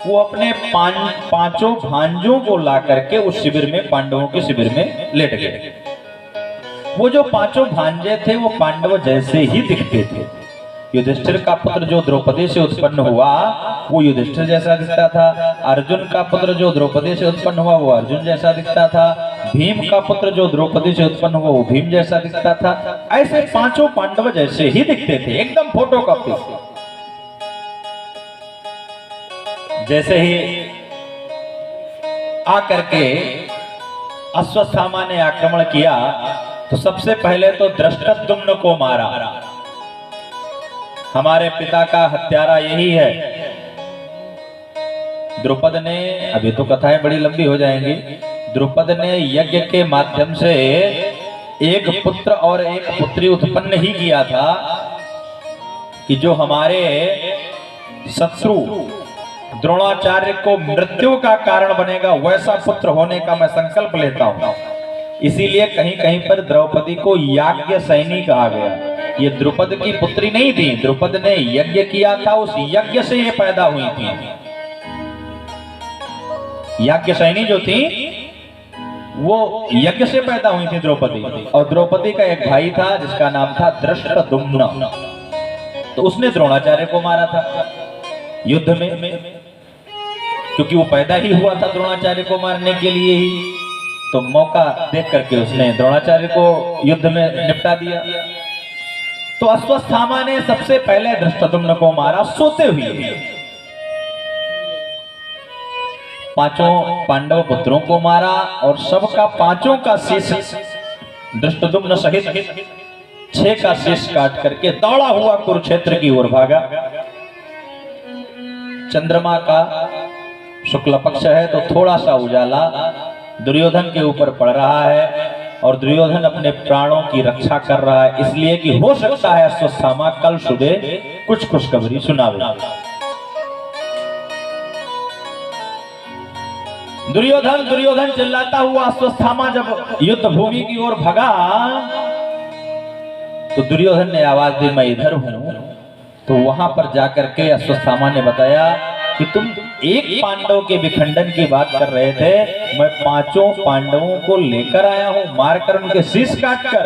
वो अपने पांचों भांजों को ला करके उस शिविर में, पांडवों के शिविर में लेट गए। वो जो पांचों भांजे थे वो पांडव जैसे ही दिखते थे। युधिष्ठिर का पुत्र जो द्रौपदी से उत्पन्न हुआ वो युधिष्ठिर जैसा दिखता था। अर्जुन का पुत्र जो द्रौपदी से उत्पन्न हुआ वो अर्जुन जैसा दिखता था। भीम का पुत्र जो द्रौपदी से उत्पन्न हुआ वो भीम जैसा दिखता था। ऐसे पांचों पांडव जैसे ही दिखते थे, एकदम फोटो कॉपी। जैसे ही आकर के अश्वत्थामा ने आक्रमण किया तो सबसे पहले तो धृष्टद्युम्न को मारा। हमारे पिता का हत्यारा यही है। द्रुपद ने, अभी तो कथाएं बड़ी लंबी हो जाएंगी, द्रुपद ने यज्ञ के माध्यम से एक पुत्र और एक पुत्री उत्पन्न ही किया था कि जो हमारे शत्रु द्रोणाचार्य को मृत्यु का कारण बनेगा, वैसा पुत्र होने का मैं संकल्प लेता हूं। इसीलिए कहीं कहीं पर द्रौपदी को याज्ञ सैनी कहा गया। ये द्रुपद की पुत्री नहीं थी, द्रुपद ने यज्ञ किया था, उस यज्ञ से ये पैदा हुई थी। याज्ञ सैनी जो थी वो यज्ञ से पैदा हुई थी द्रौपदी। और द्रौपदी का एक भाई था जिसका नाम था धृष्टद्युम्न, तो उसने द्रोणाचार्य को मारा था युद्ध में, क्योंकि वो पैदा ही हुआ था द्रोणाचार्य को मारने के लिए ही। तो मौका देख करके उसने द्रोणाचार्य को युद्ध में निपटा दिया। तो अश्वत्थामा ने सबसे पहले धृष्टद्युम्न को मारा सोते हुए। पांचों पांडव पुत्रों को मारा और सबका पांचों का शीश धृष्टद्युम्न सहित 6 का शीश काट करके दौड़ा हुआ कुरुक्षेत्र की ओर भागा। चंद्रमा का शुक्ल पक्ष है तो थोड़ा सा उजाला दुर्योधन के ऊपर पड़ रहा है और दुर्योधन अपने प्राणों की रक्षा कर रहा है, इसलिए कि हो सकता है अश्वत्थामा कल सुबह कुछ खुशखबरी सुनावे। दुर्योधन चिल्लाता हुआ अश्वत्थामा जब युद्ध भूमि की ओर भगा तो दुर्योधन ने आवाज दी, मैं इधर हूं। तो वहां पर जाकर के अश्वत्थामा ने बताया कि तुम एक पांडव के विखंडन की बात कर रहे थे, मैं पांचों पांडवों को लेकर आया हूं, मारकर उनके शीश काटकर।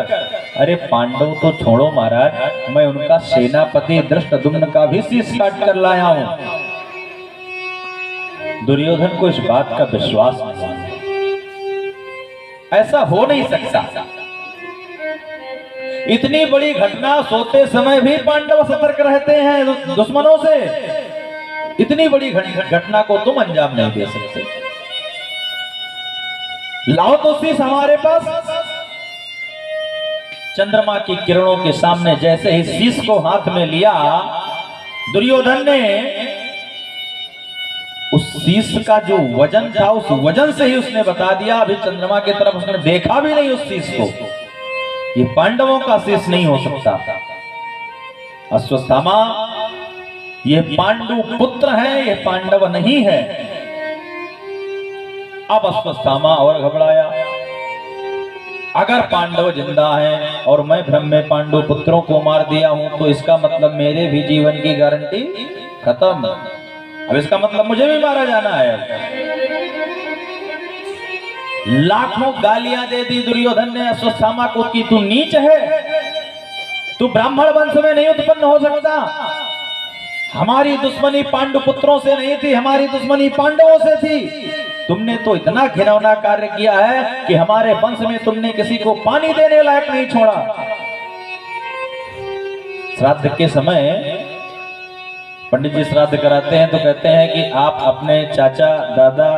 अरे पांडव तो छोड़ो महाराज, मैं उनका सेनापति धृष्टद्युम्न का भी शीश काट कर लाया हूं। दुर्योधन को इस बात का विश्वास नहीं, ऐसा हो नहीं सकता। इतनी बड़ी घटना, सोते समय भी पांडव सतर्क रहते हैं दुश्मनों से, इतनी बड़ी घटना को तुम अंजाम नहीं दे सकते। लाओ तो शीश हमारे पास। चंद्रमा की किरणों के सामने जैसे ही शीश को हाथ में लिया, दुर्योधन ने उस शीश का जो वजन था उस वजन से ही उसने बता दिया, अभी चंद्रमा की तरफ उसने देखा भी नहीं उस शीश को, ये पांडवों का शीश नहीं हो सकता। अश्वत्थामा ये पांडु पुत्र है, ये पांडव नहीं है। अब अश्वत्थामा और घबराया, अगर पांडव जिंदा हैं और मैं भ्रम में पांडु पुत्रों को मार दिया हूं तो इसका मतलब मेरे भी जीवन की गारंटी खत्म। अब इसका मतलब मुझे भी मारा जाना है। लाखों गालियां दे दी दुर्योधन ने अश्वत्थामा को कि तू नीच है, तू ब्राह्मण वंश में नहीं उत्पन्न हो सकता, हमारी दुश्मनी पांडु पुत्रों से नहीं थी, हमारी दुश्मनी पांडवों से थी। तुमने तो इतना घिनौना कार्य किया है कि हमारे वंश में तुमने किसी को पानी देने लायक नहीं छोड़ा। श्राद्ध के समय पंडित जी श्राद्ध कराते हैं तो कहते हैं कि आप अपने चाचा, दादा,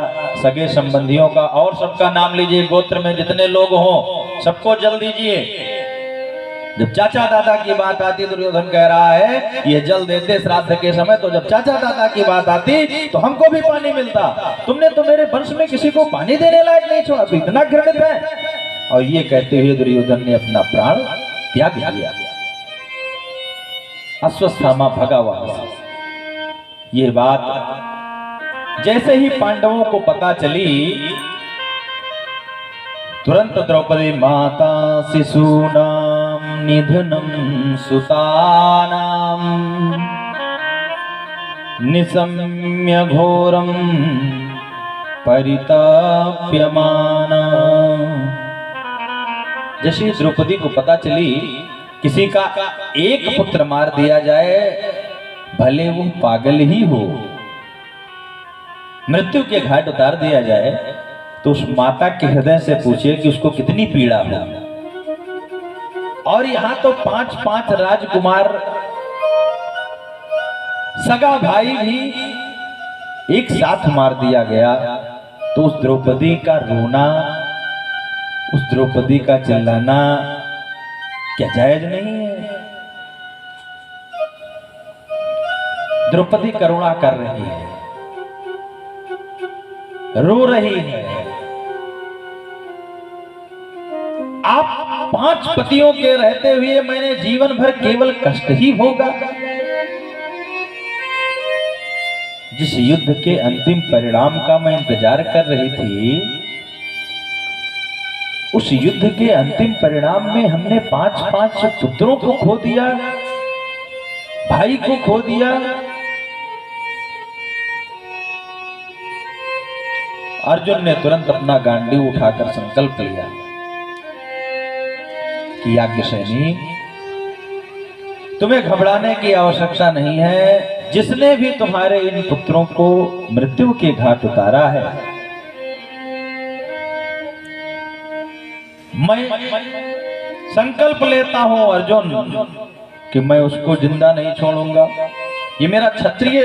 सगे संबंधियों का और सबका नाम लीजिए, गोत्र में जितने लोग हों सबको जल दीजिए। जब चाचा दादा की बात आती, दुर्योधन कह रहा है ये जल देते श्राद्ध के समय, तो जब चाचा दादा की बात आती तो हमको भी पानी मिलता। तुमने तो मेरे वंश में किसी को पानी देने लायक नहीं छोड़ा, तो इतना घृणित है। और ये कहते हुए दुर्योधन ने अपना प्राण त्याग दिया। अश्वत्थामा भगा वहां से। ये बात जैसे ही पांडवों को पता चली, तुरंत द्रौपदी माता शिशूनां निधनं सुतानां निशम्य घोरम परिताप्यमाना। जैसे द्रौपदी को पता चली किसी का एक पुत्र मार दिया जाए, भले वो पागल ही हो, मृत्यु के घाट उतार दिया जाए, तो उस माता के हृदय से पूछिए कि उसको कितनी पीड़ा हो। और यहां तो 5-5 राजकुमार, सगा भाई भी एक साथ मार दिया गया, तो उस द्रौपदी का रोना, उस द्रौपदी का चिल्लाना क्या जायज नहीं है? द्रौपदी करुणा कर रही है, रो रही है। आप 5 पतियों के रहते हुए मैंने जीवन भर केवल कष्ट ही भोगा। जिस युद्ध के अंतिम परिणाम का मैं इंतजार कर रही थी, उस युद्ध के अंतिम परिणाम में हमने 5-5 पुत्रों को खो दिया, भाई को खो दिया। अर्जुन ने तुरंत अपना गांडीव उठाकर संकल्प लिया कि याज्ञसेनी, तुम्हें घबराने की आवश्यकता नहीं है। जिसने भी तुम्हारे इन पुत्रों को मृत्यु के घाट उतारा है, मैं संकल्प लेता हूं अर्जुन कि मैं उसको जिंदा नहीं छोड़ूंगा। ये मेरा क्षत्रिय,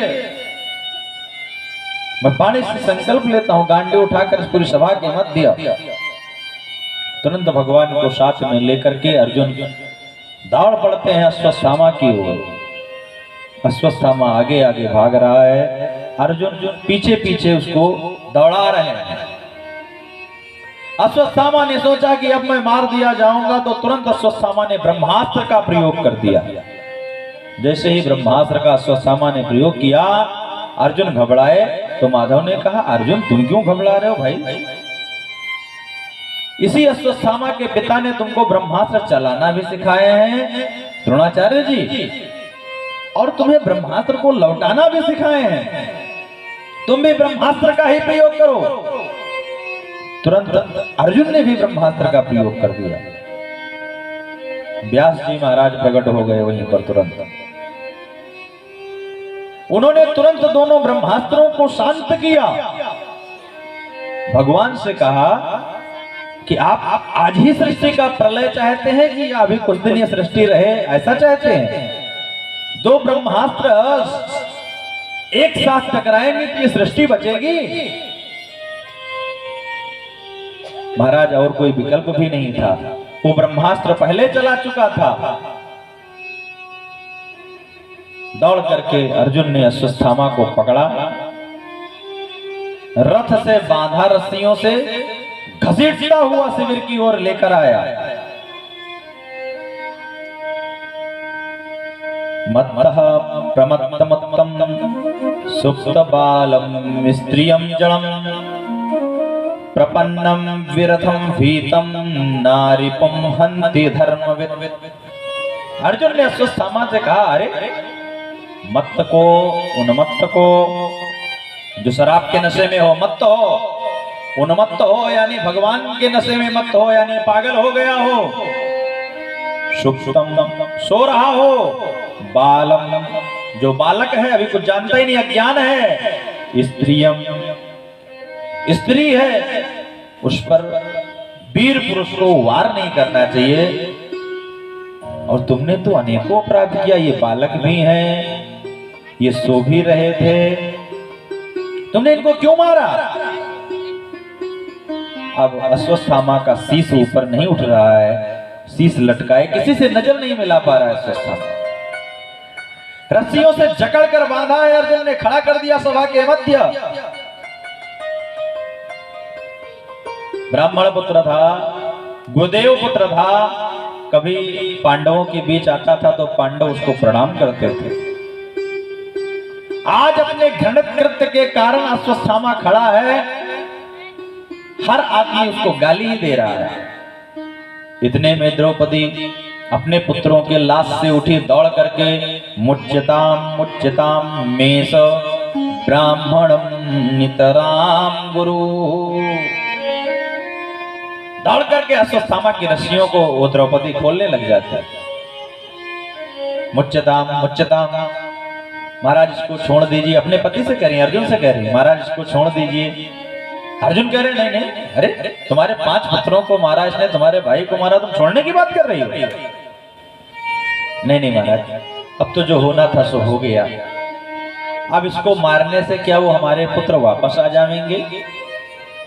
मैं बाणी से संकल्प लेता हूं। गांडी उठाकर इस पूरी सभा के मत दिया। तुरंत भगवान को साथ में लेकर के अर्जुन दौड़ पड़ते हैं अश्वत्थामा की ओर। अश्वत्थामा आगे आगे भाग रहा है, अर्जुन पीछे पीछे उसको दौड़ा रहे हैं। अश्वत्थामा ने सोचा कि अब मैं मार दिया जाऊंगा, तो तुरंत अश्वत्थामा ने ब्रह्मास्त्र का प्रयोग कर दिया। जैसे ही ब्रह्मास्त्र का अश्वत्थामा ने प्रयोग किया, अर्जुन घबराए। तो माधव ने कहा, अर्जुन तुम क्यों घबरा रहे हो भाई? इसी अश्वत्थामा के पिता ने तुमको ब्रह्मास्त्र चलाना भी सिखाए हैं, द्रोणाचार्य जी, और तुम्हें ब्रह्मास्त्र को लौटाना भी सिखाए हैं। तुम भी ब्रह्मास्त्र का ही प्रयोग करो। तुरंत अर्जुन ने भी ब्रह्मास्त्र का प्रयोग कर दिया। व्यास जी महाराज प्रकट हो गए वहीं पर तुरंत। उन्होंने तुरंत दोनों ब्रह्मास्त्रों को शांत किया। भगवान से कहा कि आप आज ही सृष्टि का प्रलय चाहते हैं कि अभी कुछ दिन ये सृष्टि रहे, ऐसा चाहते हैं? 2 ब्रह्मास्त्र एक साथ टकराएंगे तो ये सृष्टि बचेगी? महाराज और कोई विकल्प भी नहीं था, वो ब्रह्मास्त्र पहले चला चुका था। दौड़ करके अर्जुन ने अश्वत्थामा को पकड़ा, रथ से बांधा, रस्सियों से घसीटता हुआ शिविर की ओर लेकर आया। मत्तः प्रमत्तमत्तम सुप्त बालम स्त्रियं जलम प्रपन्नम विरथम भीतम नारिपम हन्ति धर्मविद। अर्जुन ने अश्वत्थामा से कहा, अरे मत्त को, उन्मत्त को, जो शराब के नशे में हो मत्त हो, उन्मत्त हो यानी भगवान के नशे में मत्त हो, यानी पागल हो गया हो, सुप्तम सो रहा हो, बालम जो बालक है अभी कुछ जानता ही नहीं, अज्ञान है, स्त्रियम स्त्री है, उस पर वीर पुरुष को वार नहीं करना चाहिए। और तुमने तो अनेकों अपराध किया, ये बालक भी हैं, ये सो भी रहे थे, तुमने इनको क्यों मारा? अब अश्वत्थामा का शीश ऊपर नहीं उठ रहा है, शीश लटकाए, किसी से नजर नहीं मिला पा रहा है अश्वत्थामा। रस्सियों से जकड़ कर बांधा है, अर्जुन ने खड़ा कर दिया सभा के मध्य। ब्राह्मण पुत्र था, गुरुदेव पुत्र था, कभी पांडवों के बीच आता था तो पांडव उसको प्रणाम करते थे। आज अपने घृणित कृत्य के कारण अश्वत्थामा खड़ा है, हर आदमी उसको गाली ही दे रहा है। इतने में द्रौपदी अपने पुत्रों के लाश से उठी दौड़ करके मुच्यताम मेष ब्राह्मणम नितराम गुरु, दौड़ करके अश्वत्थामा की रस्सियों को वो द्रौपदी खोलने लग जाती है। मुच्यताम महाराज इसको छोड़ दीजिए, अपने पति से कह रही, अर्जुन से कह रही, महाराज इसको छोड़ दीजिए। अर्जुन कह रहे नहीं, अरे तुम्हारे 5 पुत्रों को मारा इसने, तुम्हारे भाई को मारा, तुम छोड़ने की बात कर रही हो? नहीं महाराज, अब तो जो होना था सो हो गया, अब इसको मारने से क्या वो हमारे पुत्र वापस आ जाएंगे?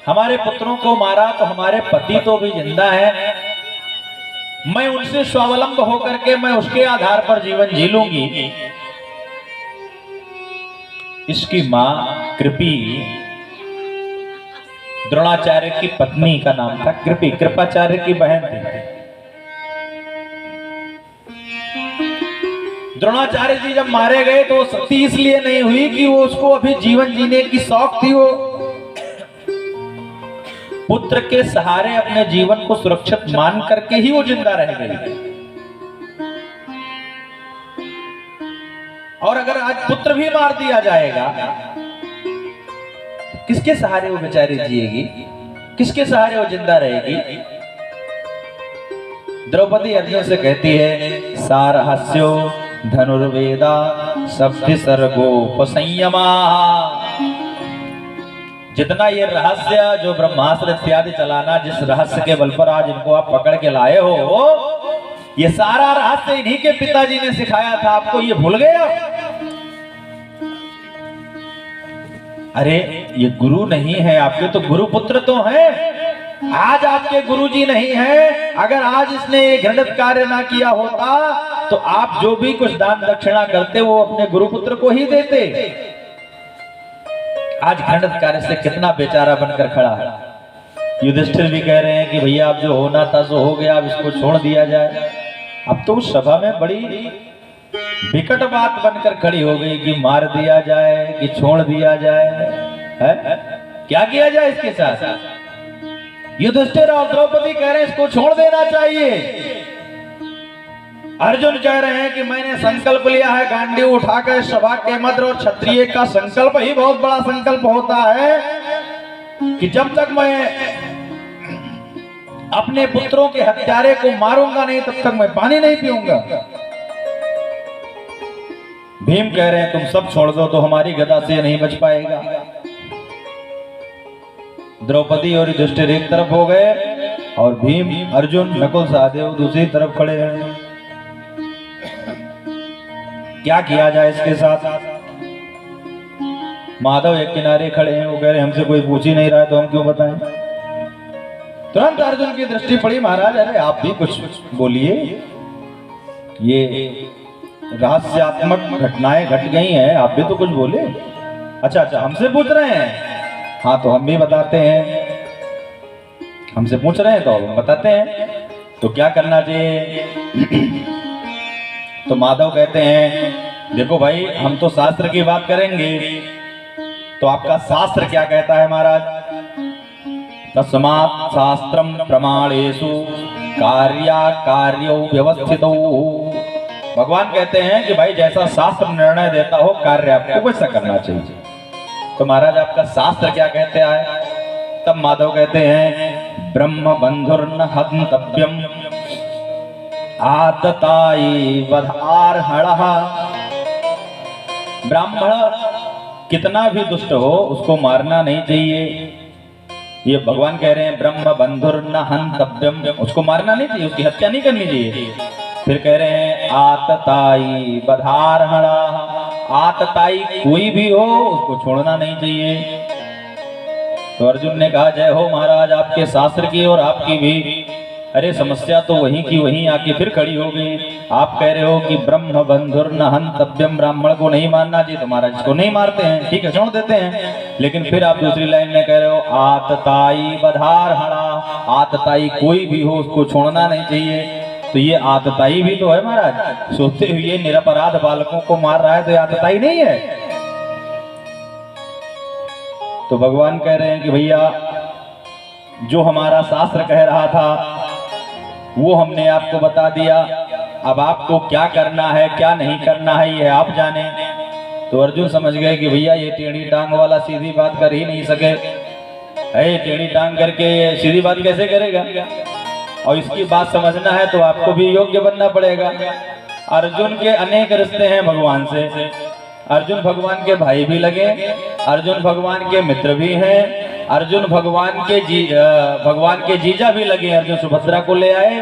हमारे पुत्रों को मारा तो हमारे पति तो भी जिंदा है, मैं उनसे स्वावलंब होकर के मैं उसके आधार पर जीवन जी लूंगी। इसकी मां कृपी, द्रोणाचार्य की पत्नी का नाम था कृपी, कृपाचार्य की बहन थी। द्रोणाचार्य जी जब मारे गए तो सती इसलिए नहीं हुई कि वो उसको अभी जीवन जीने की शौक थी, वो पुत्र के सहारे अपने जीवन को सुरक्षित मान करके ही वो जिंदा रह गई। और अगर आज पुत्र भी मार दिया जाएगा, किसके सहारे वो बेचारी जिएगी? किसके सहारे वो जिंदा रहेगी? द्रौपदी अर्जुन से कहती है, सारहस्यो धनुर्वेदा शब्द सर्गोपसंयमा, जितना ये रहस्य जो ब्रह्मास्त्र इत्यादि चलाना, जिस रहस्य के बल पर आज इनको आप पकड़ के लाए हो, ये सारा रहस्य इन्हीं के पिताजी ने सिखाया था आपको, ये भूल गए आप? अरे ये गुरु नहीं है आपके, तो गुरु पुत्र तो हैं। आज आपके गुरुजी नहीं है, अगर आज इसने ये घृणित कार्य ना किया होता तो आप जो भी कुछ दान दक्षिणा करते वो अपने गुरुपुत्र को ही देते। आज घृणित कार्य से कितना बेचारा बनकर खड़ा है। युधिष्ठिर भी कह रहे हैं कि भैया अब जो होना था सो हो गया, अब इसको छोड़ दिया जाए। अब तो उस सभा में बड़ी विकट बात बनकर खड़ी हो गई कि मार दिया जाए कि छोड़ दिया जाए, है? क्या किया जाए इसके साथ? युधिष्ठिर और द्रौपदी कह रहे हैं इसको छोड़ देना चाहिए। अर्जुन कह रहे हैं कि मैंने संकल्प लिया है गांडीव उठाकर सभा के मध्य, और क्षत्रिय का संकल्प ही बहुत बड़ा संकल्प होता है कि जब तक मैं अपने पुत्रों के हत्यारे को मारूंगा नहीं तब तक मैं पानी नहीं पीऊंगा। भीम कह रहे हैं तुम सब छोड़ दो तो हमारी गदा से नहीं बच पाएगा। द्रौपदी और युधिष्ठिर एक तरफ हो गए और भीम, अर्जुन, नकुल, सहदेव दूसरी तरफ खड़े हैं। क्या किया जाए इसके साथ? माधव एक किनारे खड़े हैं, वो कह रहे हमसे कोई पूछ ही नहीं रहा है तो हम क्यों बताएं। तुरंत अर्जुन की दृष्टि पड़ी, महाराज अरे आप भी कुछ बोलिए, ये रहस्यात्मक घटनाएं घट गई हैं, आप भी तो कुछ बोले। अच्छा हमसे पूछ रहे हैं, हाँ तो हम भी बताते हैं। हमसे पूछ रहे हैं तो हम बताते हैं, तो क्या करना चाहिए? तो माधव कहते हैं देखो भाई हम तो शास्त्र की बात करेंगे, तो आपका शास्त्र क्या कहता है महाराज? तस्मात् शास्त्रम प्रमाणेषु कार्या कार्यो व्यवस्थितो। भगवान कहते हैं कि भाई जैसा शास्त्र निर्णय देता हो कार्य आपको वैसा करना चाहिए। तो महाराज आपका शास्त्र क्या कहते हैं? तब माधव कहते हैं ब्रह्म बंधुर्न हन्तव्यम आतताई वधार्हणः। ब्राह्मण कितना भी दुष्ट हो उसको मारना नहीं चाहिए। ये भगवान कह रहे हैं ब्रह्म बंधुर्न हन्तव्यम, उसको मारना नहीं चाहिए, उसकी हत्या नहीं करनी चाहिए। फिर कह रहे हैं आतताई वधार्हणः, आतताई कोई भी हो उसको छोड़ना नहीं चाहिए। तो अर्जुन ने कहा जय हो महाराज आपके शास्त्र की और आपकी भी। अरे समस्या तो वहीं की वहीं आके फिर खड़ी हो गई। आप कह रहे हो कि ब्रह्म बंधुर्न हन्तव्यम, ब्राह्मण को नहीं मारना चाहिए, तो महाराज इसको नहीं मारते हैं, ठीक है छोड़ देते हैं। लेकिन फिर आप दूसरी लाइन में कह रहे हो आतताई वधार्हणः, आतताई कोई भी हो उसको छोड़ना नहीं चाहिए। तो ये आतताई भी तो है महाराज, सोचते हुए निरपराध बालकों को मार रहा है तो ये आतताई नहीं है। तो भगवान कह रहे हैं कि भैया जो हमारा शास्त्र कह रहा था वो हमने आपको बता दिया। अब आपको क्या करना है क्या नहीं करना है ये आप जाने। तो अर्जुन समझ गए कि भैया ये टेढ़ी टांग वाला सीधी बात कर ही नहीं सके, टेढ़ी टांग करके सीधी बात कैसे करेगा, और इसकी बात समझना है तो आपको भी योग्य बनना पड़ेगा। अर्जुन के अनेक रिश्ते हैं भगवान से, अर्जुन भगवान के भाई भी लगे, अर्जुन भगवान के मित्र भी हैं, अर्जुन भगवान के जीजा भी लगे। अर्जुन सुभद्रा को ले आए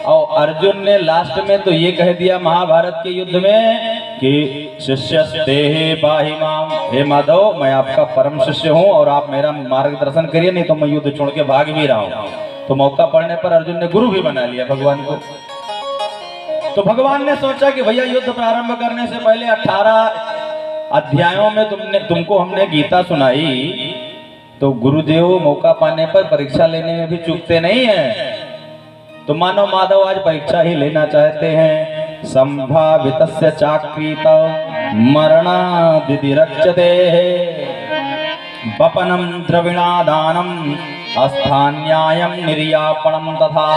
और अर्जुन ने लास्ट में तो ये कह दिया महाभारत के युद्ध में कि शिष्यस्ते पाहि माम, हे माधव मैं आपका परम शिष्य हूँ और आप मेरा मार्गदर्शन करिए, नहीं तो मैं युद्ध छोड़ के भाग भी रहा हूँ। तो मौका पड़ने पर अर्जुन ने गुरु भी बना लिया भगवान को। तो भगवान ने सोचा कि भैया युद्ध प्रारंभ करने से पहले 18 अध्यायों में तुमको हमने गीता सुनाई, तो गुरुदेव मौका पाने पर परीक्षा लेने में भी चूकते नहीं हैं। तो मानव माधव आज परीक्षा ही लेना चाहते हैं। संभावितस्य चाक्रीत मरणादिरच्यते वपनम द्रविणादानम अस्थान्यायम निर्यापणम तथा।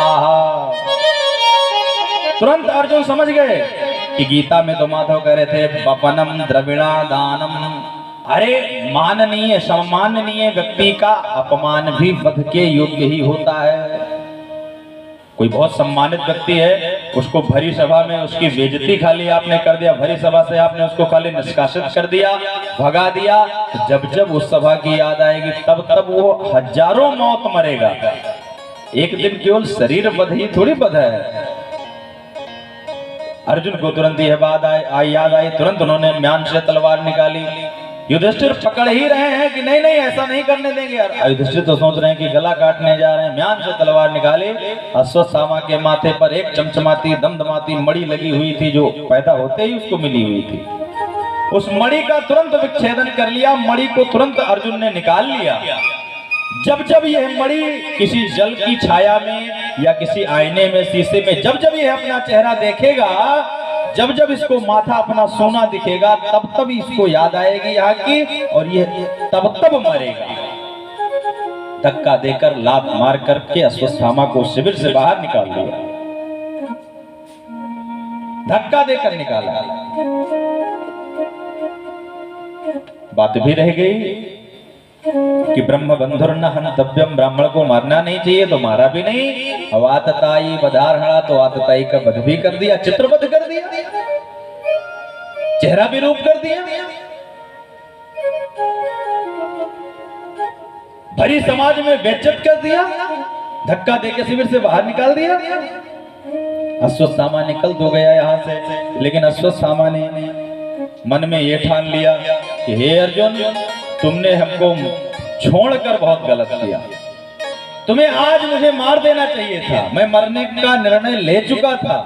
तुरंत अर्जुन समझ गए कि गीता में तो माधव कह रहे थे वपनम द्रविणादानम, अरे माननीय सम्माननीय व्यक्ति का अपमान भी वध के योग्य ही होता है। कोई बहुत सम्मानित व्यक्ति है, उसको भरी सभा में उसकी बेइज्जती खाली आपने कर दिया, भरी सभा से आपने उसको खाली निष्कासित कर दिया, भगा दिया, तो जब जब उस सभा की याद आएगी तब तब वो हजारों मौत मरेगा। एक दिन केवल शरीर वध ही थोड़ी वध है। अर्जुन को तुरंत यह बात याद आई, तुरंत उन्होंने म्यान से तलवार निकाली। युधिष्ठिर पकड़ ही रहे हैं कि नहीं नहीं ऐसा नहीं करने देंगे यार। युधिष्ठिर तो सोच रहे हैं कि गला काटने जा रहे हैं। म्यान से तलवार निकाली, अश्वत्थामा के माथे पर एक चमचमाती दमदमाती मणि लगी हुई थी, जो पैदा होते ही उसको मिली हुई थी। उस मणि का तुरंत विच्छेदन कर लिया, मणि को तुरंत अर्जुन ने निकाल लिया। जब जब यह मणि किसी जल की छाया में या किसी आईने में शीशे में जब जब यह अपना चेहरा देखेगा, जब जब इसको माथा अपना सोना दिखेगा, तब तब इसको याद आएगी यहाँ की, और ये तब तब मरेगा। धक्का देकर लात मार करके अश्वत्थामा को शिविर से बाहर निकाल दिया, धक्का देकर निकाला। बात भी रह गई कि ब्रह्म बंधुर्न हन्तव्यम, ब्राह्मण को मारना नहीं चाहिए तो मारा भी नहीं। अवातताई बधारहणा, तो आतताई का वध भी कर दिया, चित्रवध कर दिया, चेहरा भी रूप कर दिया, भरी समाज में बेइज्जत कर दिया, धक्का देके शिविर से बाहर निकाल दिया। अश्वत्थामा निकल तो गया यहाँ से, लेकिन अश्वत्थामा ने मन में ये ठान लिया कि हे अर्जुन, तुमने हमको छोड़कर बहुत गलत किया, तुम्हें आज मुझे मार देना चाहिए था, मैं मरने का निर्णय ले चुका था।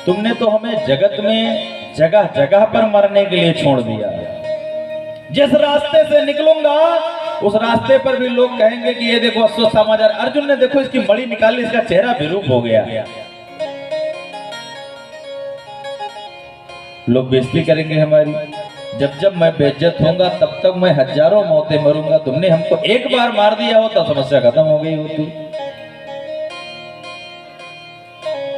तुमने तो हमें जगत में जगह जगह पर मरने के लिए छोड़ दिया। जिस रास्ते से निकलूंगा उस रास्ते पर भी लोग कहेंगे कि ये देखो अश्वत्थामा। अर्जुन ने देखो इसकी मणि निकाली, इसका चेहरा विरूप हो गया, लोग बेइज्जती करेंगे हमारी। जब जब मैं बेइज्जत होऊंगा तब तक मैं हजारों मौतें मरूंगा। तुमने हमको एक बार मार दिया हो तो समस्या खत्म हो गई होती।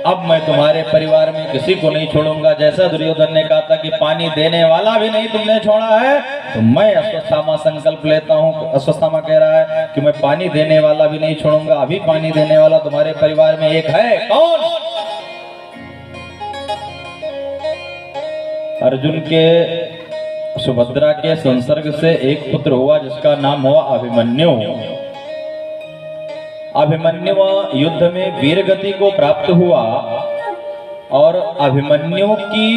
अब मैं तुम्हारे परिवार में किसी को नहीं छोड़ूंगा। जैसा दुर्योधन ने कहा था कि पानी देने वाला भी नहीं तुमने छोड़ा है, तो मैं अश्वत्थामा संकल्प लेता हूँ। अश्वत्थामा कह रहा है कि मैं पानी देने वाला भी नहीं छोड़ूंगा। अभी पानी देने वाला तुम्हारे परिवार में एक है, कौन? अर्जुन के सुभद्रा के संसर्ग से एक पुत्र हुआ जिसका नाम हुआ अभिमन्यु। अभिमन्यु युद्ध में वीर गति को प्राप्त हुआ और अभिमन्यु की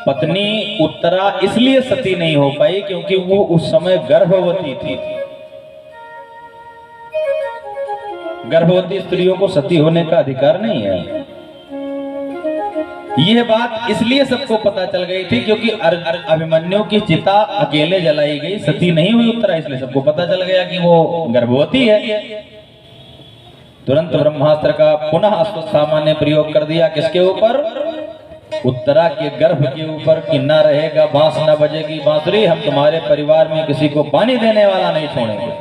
पत्नी उत्तरा इसलिए सती नहीं हो पाई क्योंकि वो उस समय गर्भवती थी। गर्भवती स्त्रियों को सती होने का अधिकार नहीं है। यह बात इसलिए सबको पता चल गई थी क्योंकि अभिमन्यु की चिता अकेले जलाई गई, सती नहीं हुई उत्तरा, इसलिए सबको पता चल गया कि वो गर्भवती है। तुरंत ब्रह्मास्त्र का पुनः अश्वत्थामा ने प्रयोग कर दिया, किसके ऊपर? उत्तरा के गर्भ के ऊपर, कि ना रहेगा बांस ना बजेगी बांसुरी, हम तुम्हारे परिवार में किसी को पानी देने वाला नहीं छोड़ेंगे।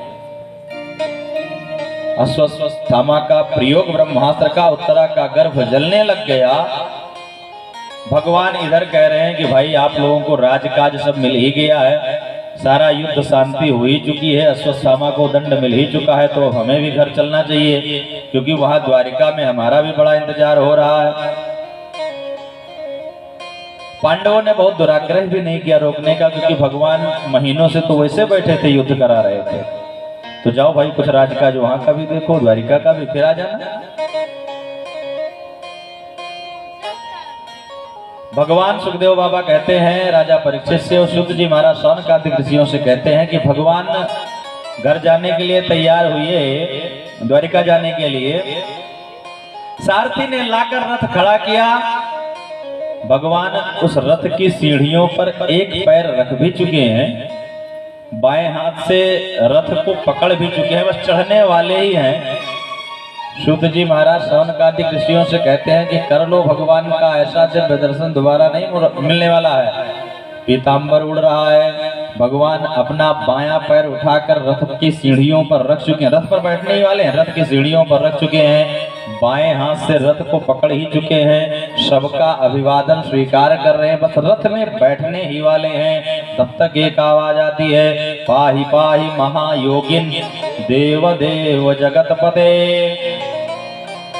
अश्वत्थामा का प्रयोग ब्रह्मास्त्र का, उत्तरा का गर्भ जलने लग गया। भगवान इधर कह रहे हैं कि भाई आप लोगों को राजकाज सब मिल ही गया है, सारा युद्ध शांति हो ही चुकी है, अश्वत्थामा को दंड मिल ही चुका है, तो हमें भी घर चलना चाहिए, क्योंकि वहां द्वारिका में हमारा भी बड़ा इंतजार हो रहा है। पांडवों ने बहुत दुराग्रह भी नहीं किया रोकने का, क्योंकि भगवान महीनों से तो वैसे बैठे थे, युद्ध करा रहे थे। तो जाओ भाई, कुछ राजकाज वहां का भी देखो, द्वारिका का भी, फिर आ जाना। भगवान सुखदेव बाबा कहते हैं राजा परीक्षित से, और शुद्ध जी महाराज शौनकादिक ऋषियों से कहते हैं कि भगवान घर जाने के लिए तैयार हुए, द्वारिका जाने के लिए। सारथी ने लाकर रथ खड़ा किया। भगवान उस रथ की सीढ़ियों पर एक पैर रख भी चुके हैं, बाएं हाथ से रथ को पकड़ भी चुके हैं, बस चढ़ने वाले ही हैं। शुद्ध जी महाराज शौनकादिक ऋषियों से कहते हैं कि कर लो, भगवान का ऐसा दिव्य दर्शन दोबारा नहीं मिलने वाला है। पीताम्बर उड़ रहा है, भगवान अपना बायां पैर उठाकर रथ की सीढ़ियों पर रख चुके हैं, रथ पर बैठने ही वाले हैं, रथ की सीढ़ियों पर रख चुके हैं, बाएं हाथ से रथ को पकड़ ही चुके हैं, सबका अभिवादन स्वीकार कर रहे हैं, बस रथ में बैठने ही वाले हैं। तब तक एक आवाज आती है, पाहि पाहि महायोगिन देव देव जगतपते,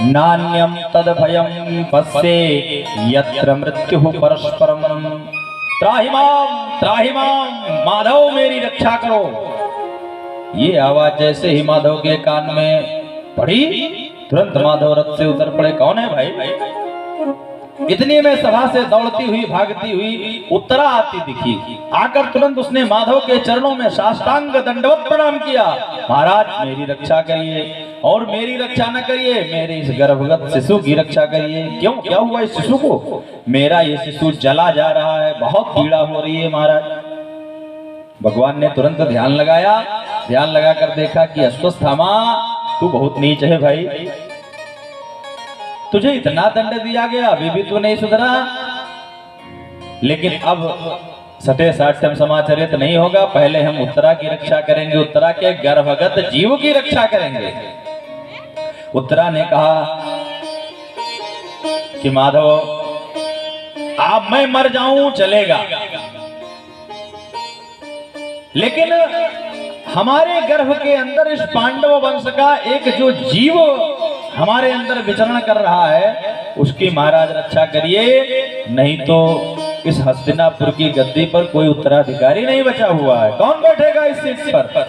नान्यम तद भयम पश्ये यत्र मृत्यु परस्परम, त्राहिमाम माधव मेरी रक्षा करो। ये आवाज जैसे ही माधव के कान में पड़ी, तुरंत माधव रथ से उतर पड़े। कौन है भाई? इतनी में सभा से दौड़ती हुई भागती हुई उत्तरा आती दिखी। आकर तुरंत उसने माधव के चरणों में साष्टांग दंडवत प्रणाम किया। महाराज मेरी रक्षा करिए, और मेरी रक्षा न करिए, मेरे इस गर्भगत शिशु की रक्षा करिए। क्यों, क्या हुआ इस शिशु को? मेरा ये शिशु जला जा रहा है, बहुत पीड़ा हो रही है महाराज। भगवान ने तुरंत ध्यान लगाया, ध्यान लगाकर देखा कि अश्वत्थामा तू बहुत नीच है भाई, तुझे इतना दंड दिया गया, अभी भी तू नहीं सुधरा। लेकिन अब सटे साठ्यम समाचरित नहीं होगा, पहले हम उत्तरा की रक्षा करेंगे, उत्तरा के गर्भगत जीव की रक्षा करेंगे। उत्तरा ने कहा कि माधव आप मैं मर जाऊं चलेगा, लेकिन हमारे गर्भ के अंदर इस पांडव वंश का एक जो जीव हमारे अंदर विचरण कर रहा है, उसकी महाराज रक्षा करिए, नहीं तो इस हस्तिनापुर की गद्दी पर कोई उत्तराधिकारी नहीं बचा हुआ है। कौन बैठेगा इस सीट पर?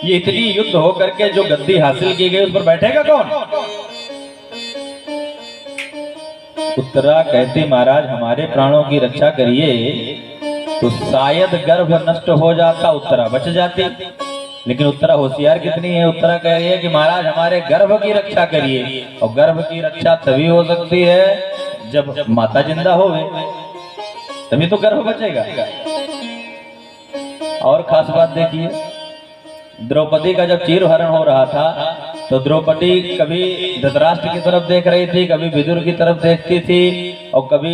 ये इतनी युद्ध हो करके जो गद्दी हासिल की गई, उस पर बैठेगा कौन? उत्तरा कहती महाराज हमारे प्राणों की रक्षा करिए, तो शायद गर्भ नष्ट हो जाता, उत्तरा बच जाती। लेकिन उत्तरा होशियार कितनी है, उत्तरा कह रही है कि महाराज हमारे गर्भ की रक्षा करिए, और गर्भ की रक्षा तभी हो सकती है जब माता जिंदा होवे, तभी तो गर्भ बचेगा। और खास बात देखिए, द्रौपदी का जब चीरहरण हो रहा था, तो द्रौपदी कभी धृतराष्ट्र की तरफ देख रही थी, कभी विदुर की तरफ देखती थी, और कभी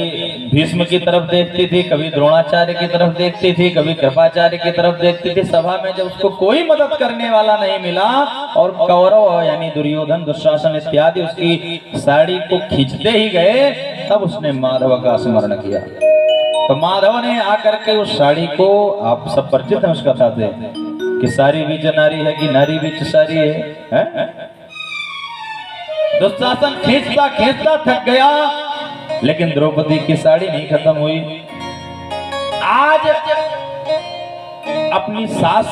भीष्म की तरफ देखती थी, कभी द्रोणाचार्य की तरफ देखती थी, कभी कृपाचार्य की तरफ देखती थी। सभा में जब उसको कोई मदद करने वाला नहीं मिला, और कौरव यानी दुर्योधन दुशासन इत्यादि उसकी साड़ी को खींचते ही गए, तब उसने माधव का स्मरण किया। तो माधव ने आकर के उस साड़ी को, आप सब परिचित हैं उस कथा से कि सारी बीच नारी है कि नारी बीच सारी है? दुशासन खींचता खींचता थक गया, लेकिन द्रौपदी की साड़ी नहीं खत्म हुई। आज अपनी सास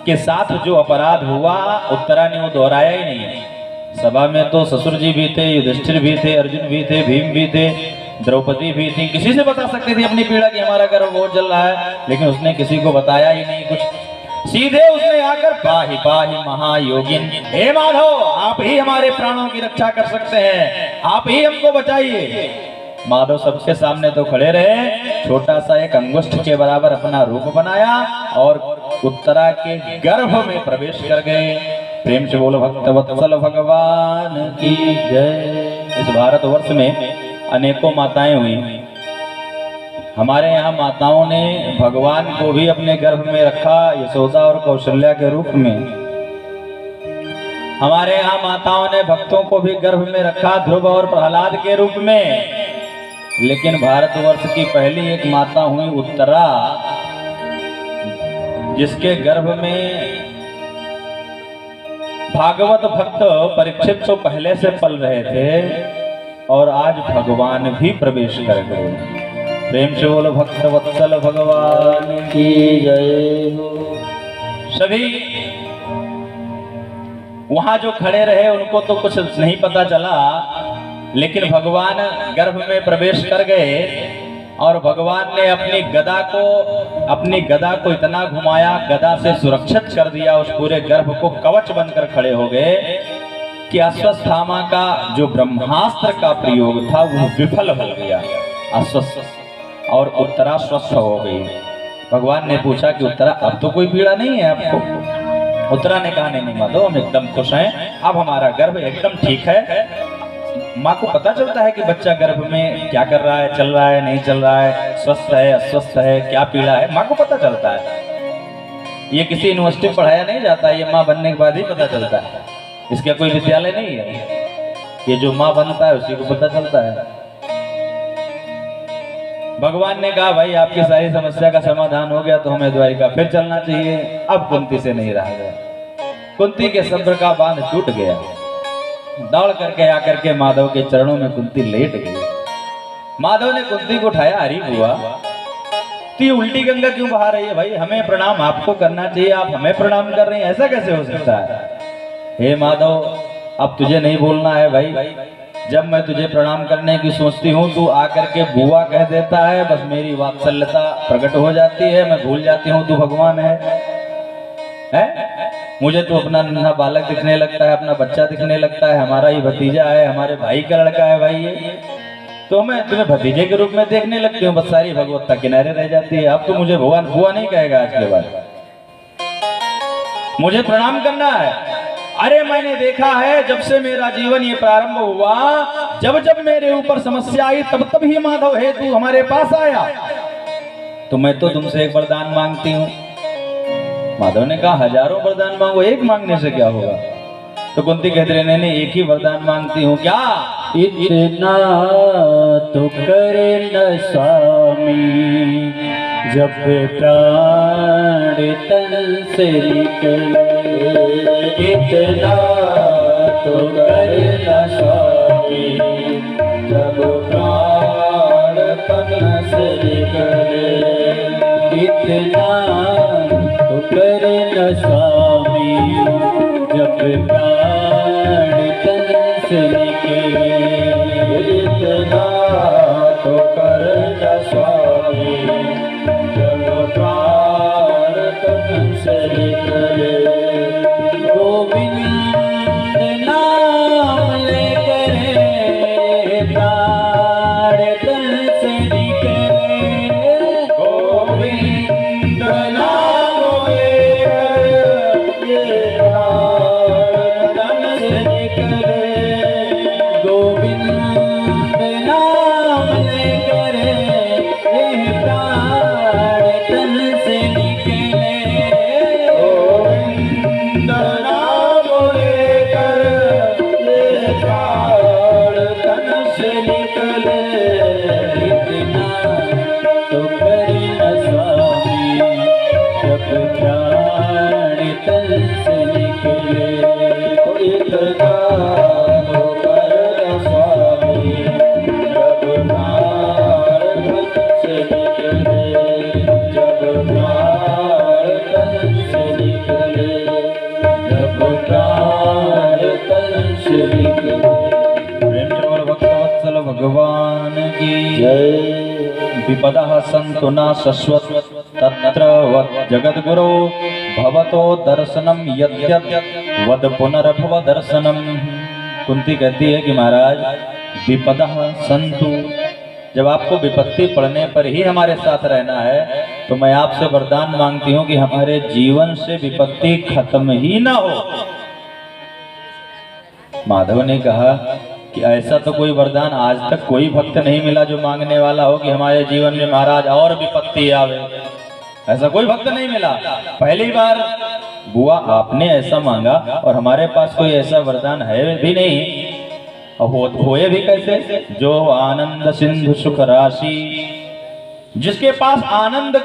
के साथ जो अपराध हुआ, उत्तरा ने वो दोहराया ही नहीं। सभा में तो ससुर जी भी थे, युधिष्ठिर भी थे, अर्जुन भी थे, भीम भी थे, द्रौपदी भी थी, किसी से बता सकती थी अपनी पीड़ा कि हमारा गर्भ बहुत जल रहा है, लेकिन उसने किसी को बताया ही नहीं कुछ। सीधे उसने आकर पाहि पाहि महायोगिन, हे माधव आप ही हमारे प्राणों की रक्षा कर सकते हैं, आप ही हमको बचाइए। माधव सबके सामने तो खड़े रहे, छोटा सा एक अंगुष्ठ के बराबर अपना रूप बनाया और उत्तरा के गर्भ में प्रवेश कर गए। प्रेम से बोलो भक्त वत्सल भगवान की जय। इस भारतवर्ष में अनेकों माताएं हुई। हमारे यहाँ माताओं ने भगवान को भी अपने गर्भ में रखा, यशोदा और कौशल्या के रूप में। हमारे यहाँ माताओं ने भक्तों को भी गर्भ में रखा, ध्रुव और प्रहलाद के रूप में। लेकिन भारतवर्ष की पहली एक माता हुई उत्तरा, जिसके गर्भ में भागवत भक्त परीक्षित तो पहले से पल रहे थे और आज भगवान भी प्रवेश कर गए। प्रेम से बोलो भक्त वत्सल भगवान की जय हो। सभी वहां जो खड़े रहे उनको तो कुछ नहीं पता चला, लेकिन भगवान गर्भ में प्रवेश कर गए और भगवान ने अपनी गदा को इतना घुमाया, गदा से सुरक्षित कर दिया, उस पूरे गर्भ को कवच बनकर खड़े हो गए कि अश्वत्थामा का जो ब्रह्मास्त्र का प्रयोग था वो विफल हो गया। अश्वत्थ और उत्तरा स्वस्थ हो गई। भगवान ने पूछा कि उत्तरा अब तो कोई पीड़ा नहीं है आपको? उत्तरा ने कहा नहीं माधव, हम एकदम खुश हैं, अब हमारा गर्भ एकदम ठीक है। माँ को पता चलता है कि बच्चा गर्भ में क्या कर रहा है, चल रहा है नहीं चल रहा है, स्वस्थ है अस्वस्थ है, क्या पीड़ा है, माँ को पता चलता है। ये किसी यूनिवर्सिटी में पढ़ाया नहीं जाता, ये माँ बनने के बाद ही पता चलता है। इसका कोई विद्यालय नहीं है, ये जो माँ बनता है उसी को पता चलता है। भगवान ने कहा भाई आपकी सारी समस्या का समाधान हो गया तो हमें द्वारिका फिर चलना चाहिए। अब कुंती से नहीं रहा गया, कुंती के सब्र का बांध टूट गया। दौड़ करके आकर के माधव के चरणों में कुंती लेट गई। माधव ने कुंती को उठाया, हरी बुआ तो ये उल्टी गंगा क्यों बहा रही है भाई? हमें प्रणाम आपको करना चाहिए, आप हमें प्रणाम कर रही हैं, ऐसा कैसे हो सकता है? हे माधव अब तुझे नहीं बोलना है भाई, जब मैं तुझे प्रणाम करने की सोचती हूँ तू आकर के बुआ कह देता है, बस मेरी वात्सल्यता प्रकट हो जाती है, मैं भूल जाती हूँ तू भगवान है? मुझे तो अपना नन्हा बालक दिखने लगता है, अपना बच्चा दिखने लगता है, हमारा ही भतीजा है, हमारे भाई का लड़का है भाई ये, तो मैं तुम्हें भतीजे के रूप में देखने लगती हूँ, बस सारी भगवत्ता किनारे रह जाती है। अब तो मुझे भगवान बुआ नहीं कहेगा, आज के बाद मुझे प्रणाम करना है। अरे मैंने देखा है जब से मेरा जीवन ये प्रारंभ हुआ, जब जब मेरे ऊपर समस्या आई तब तब ही माधव है तू हमारे पास आया, तो मैं तो तुमसे एक वरदान मांगती हूँ। माधव ने कहा हजारों वरदान मांगो, एक मांगने से क्या होगा? तो कुंती कहते रहे नहीं एक ही वरदान मांगती हूँ। क्या? इतना तो करे न स्वामी जब प्राण तन से निकले, इतना तो करे न स्वामी जब प्राण तन से निकले, इतना तो करे न स्वामी जब प्राण तन से निकले, इतना तो करे न स्वामी जब प्राण तन से निकले। गोविंद नाम लेकर प्राण तन से निकले, गोविंद नाम लेकर प्राण तन से निकले, गोविंद नाम लेकर प्राण तन से निकले, गोविंद नाम लेकर प्राण तन से निकले, इतना तो करे न स्वामी जब प्राण तन से निकले, इतना तो करे न स्वामी जब प्राण तन से निकले, जब प्राण तन से निकले, जब प्राण तन से निकले। प्रेम से बोलो भक्तवत्सल भगवान की जय। विपदः सन्तु न शश्वत तत्र वद जगद्गुरो भवतो दर्शनम यद्यद् वद पुनर्भव दर्शनम। कुंती कहती है कि महाराज विपदः सन्तु, जब आपको विपत्ति पड़ने पर ही हमारे साथ रहना है तो मैं आपसे वरदान मांगती हूँ कि हमारे जीवन से विपत्ति खत्म ही ना हो। माधव ने कहा कि ऐसा तो कोई वरदान आज तक कोई भक्त नहीं मिला जो मांगने वाला हो कि हमारे जीवन में महाराज और विपत्ति आवे, ऐसा कोई भक्त नहीं मिला। पहली बार बुआ आपने ऐसा मांगा और हमारे पास कोई ऐसा वरदान है भी नहीं, और होए भी कैसे? जो आनंद सिंधु सुख राशि, जिसके पास आनंद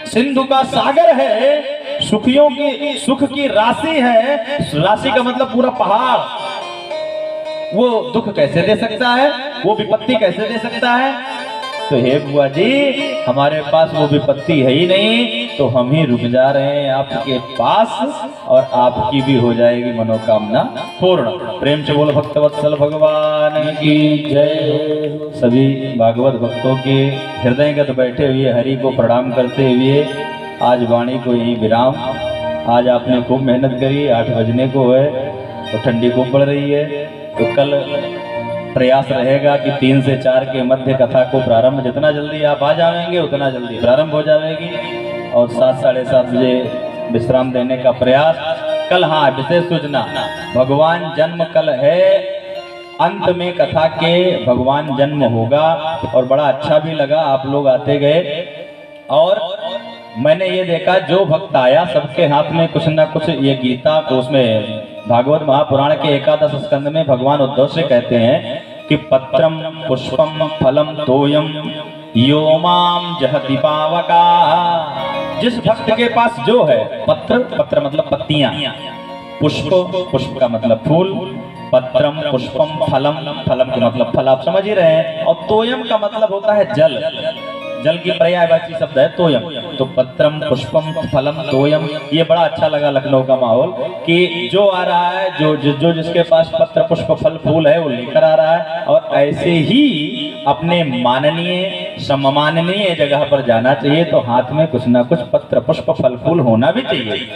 सिंधु का सागर है, सुखियों की सुख की राशि है, राशि का मतलब पूरा पहाड़, वो दुख कैसे दे सकता है? वो विपत्ति कैसे दे सकता है? तो हे बुआ जी, हमारे पास वो विपत्ति है ही नहीं, तो हम ही रुक जा रहे हैं आपके पास, और आपकी भी हो जाएगी मनोकामना पूर्ण। प्रेम से बोलो भक्तवत्सल भगवान की जय। सभी भागवत भक्तों के हृदयगत बैठे हुए हरि को प्रणाम करते हुए आज वाणी को यही विराम। आज आपने खूब मेहनत करी, 8 बजने को है तो ठंडी खूब पड़ रही है, तो कल प्रयास रहेगा कि 3 से 4 के मध्य कथा को प्रारंभ, जितना जल्दी आप आ जाएंगे उतना जल्दी प्रारंभ हो जाएगी, और 7 साढ़े 7 बजे विश्राम देने का प्रयास। कल हाँ विशेष सूचना, भगवान जन्म कल है, अंत में कथा के भगवान जन्म होगा, और बड़ा अच्छा भी लगा आप लोग आते गए। और मैंने ये देखा जो भक्त आया सबके हाथ में कुछ ना कुछ, ये गीता को उसमें भागवत महापुराण के 11 स्कंद में भगवान उद्धव से कहते हैं कि पत्रम पुष्पम फलम तोयम यो माम जहति पावका। जिस भक्त के पास जो है, पत्र, पत्र मतलब पत्तियां, पुष्प, पुष्प का मतलब फूल, पत्रम पुष्पम फलम, फलम का मतलब फल, आप समझ ही रहे हैं, और तोयम का मतलब होता है जल, जल की पर्यायवाची शब्द है तोयम। तो पत्रम पुष्पम फलम तोयम, ये बड़ा अच्छा लगा लखनऊ का माहौल कि जो आ रहा है, जो जिसके पास पत्र पुष्प फल फूल है वो लेकर आ रहा है, और ऐसे ही अपने माननीय सम्माननीय जगह पर जाना चाहिए, तो हाथ में कुछ ना कुछ पत्र पुष्प फल फूल होना भी चाहिए।